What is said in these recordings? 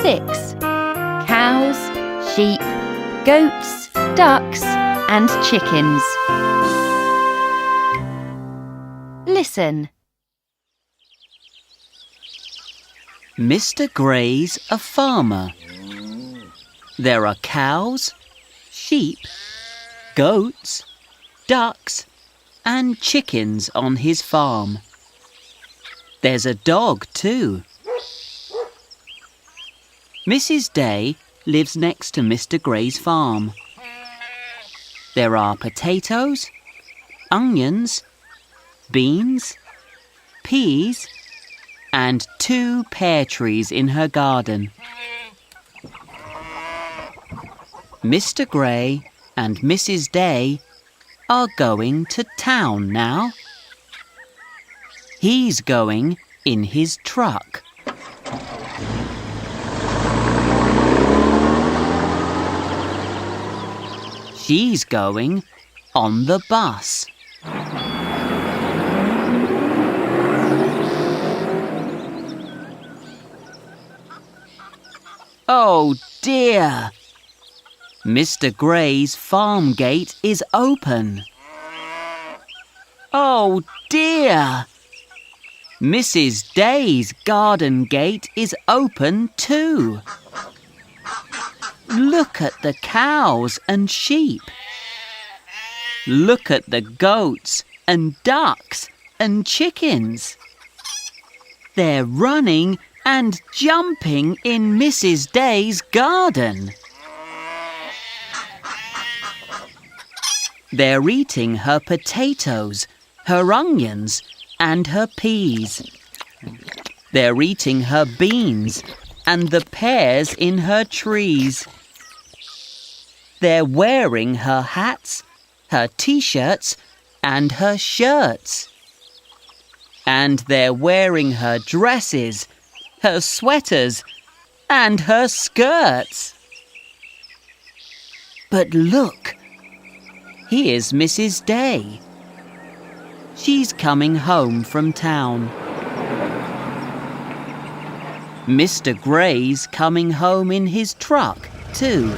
6. Cows, sheep, goats, ducks and chickens. Listen. Mr. Gray's a farmer. There are cows, sheep, goats, ducks and chickens on his farm. There's a dog too. Mrs. Day lives next to Mr. Gray's farm. There are potatoes, onions, beans, peas and 2 pear trees in her garden. Mr. Gray and Mrs. Day are going to town now. He's going in his truck. She's going on the bus. Oh dear! Mr. Gray's farm gate is open. Oh dear! Mrs. Day's garden gate is open too. Look at the cows and sheep. Look at the goats and ducks and chickens. They're running and jumping in Mrs. Day's garden. They're eating her potatoes, her onions and her peas. They're eating her beans and the pears in her trees. They're wearing her hats, her t-shirts and her shirts. And they're wearing her dresses, her sweaters and her skirts. But look! Here's Mrs. Day. She's coming home from town. Mr. Gray's coming home in his truck, too.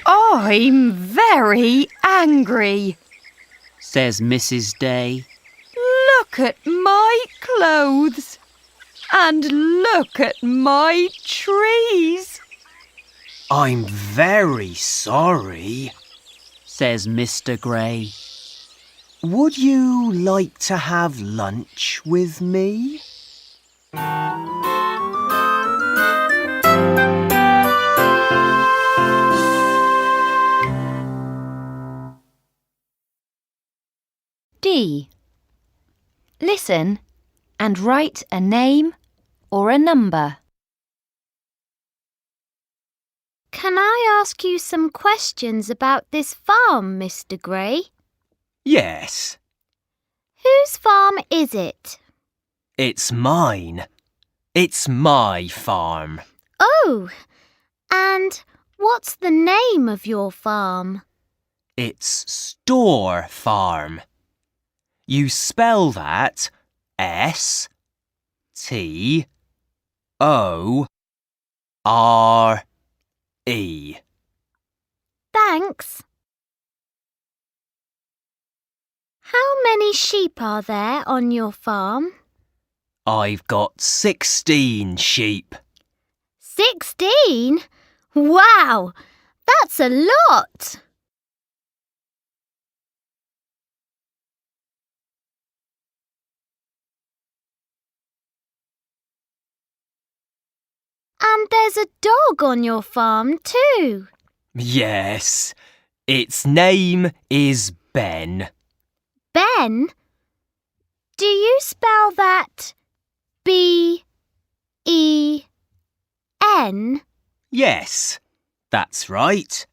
I'm very angry, says Mrs. Day. Look at my clothes and look at my trees. I'm very sorry, says Mr. Gray. Would you like to have lunch with me? D. Listen and write a name or a number. Can I ask you some questions about this farm, Mr. Gray? Yes. Whose farm is it? It's mine. It's my farm. Oh, and what's the name of your farm? It's Store Farm. You spell that S-T-O-R-E. Thanks. How many sheep are there on your farm? I've got 16 sheep. 16? Wow, that's a lot. And there's a dog on your farm too. Yes, its name is Ben. Ben? Do you spell that B-E-N? Yes, that's right.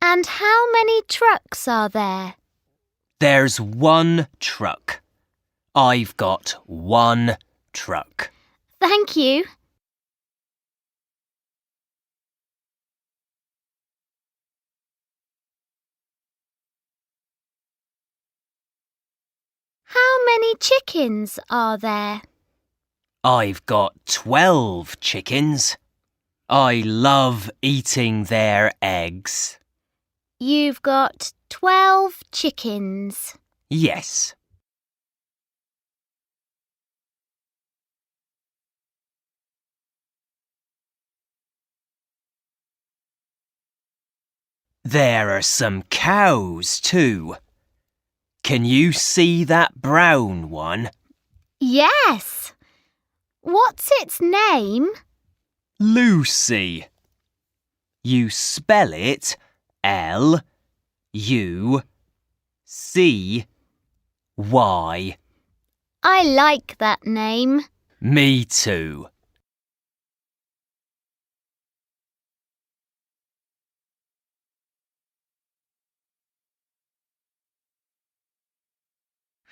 And how many trucks are there? There's 1 truck. I've got 1 truck. Thank you. many chickens are there? I've got 12 chickens. I love eating their eggs. You've got 12 chickens. Yes. There are some cows too. Can you see that brown one? Yes. What's its name? Lucy. You spell it Lucy. I like that name. Me too.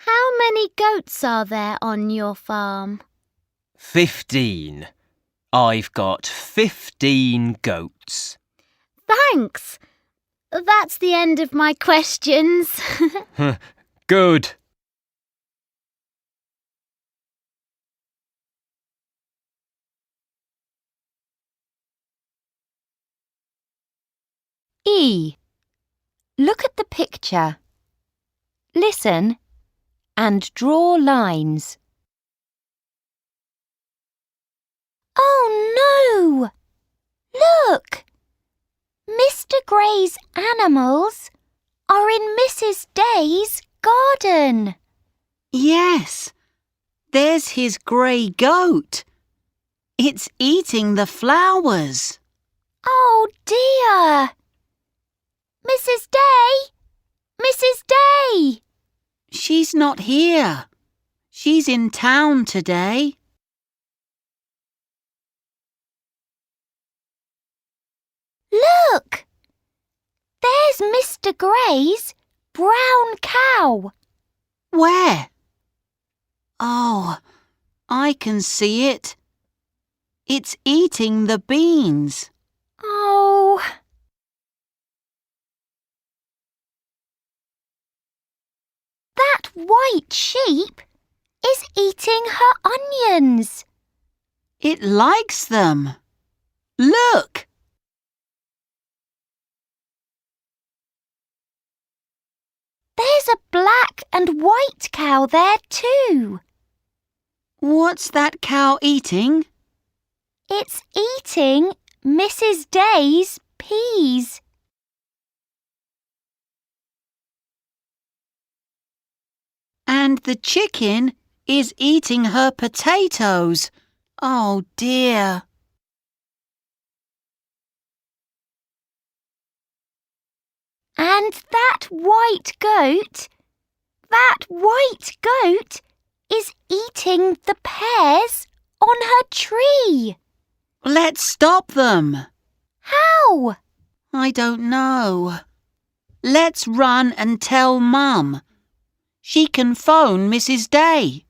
How many goats are there on your farm? 15. I've got 15 goats. Thanks. That's the end of my questions. Good. E. Look at the picture. Listen and draw lines. Oh no! Look! Mr. Gray's animals are in Mrs. Day's garden. Yes, there's his grey goat. It's eating the flowers. Oh dear! Mrs. Day! Mrs. Day! She's not here. She's in town today. Look! There's Mr. Gray's brown cow. Where? Oh, I can see it. It's eating the beans. Oh! That white sheep is eating her onions. It likes them. Look! There's a black and white cow there too. What's that cow eating? It's eating Mrs. Day's peas. And the chicken is eating her potatoes. Oh dear. And that white goat is eating the pears on her tree. Let's stop them. How? I don't know. Let's run and tell Mum. She can phone Mrs. Day.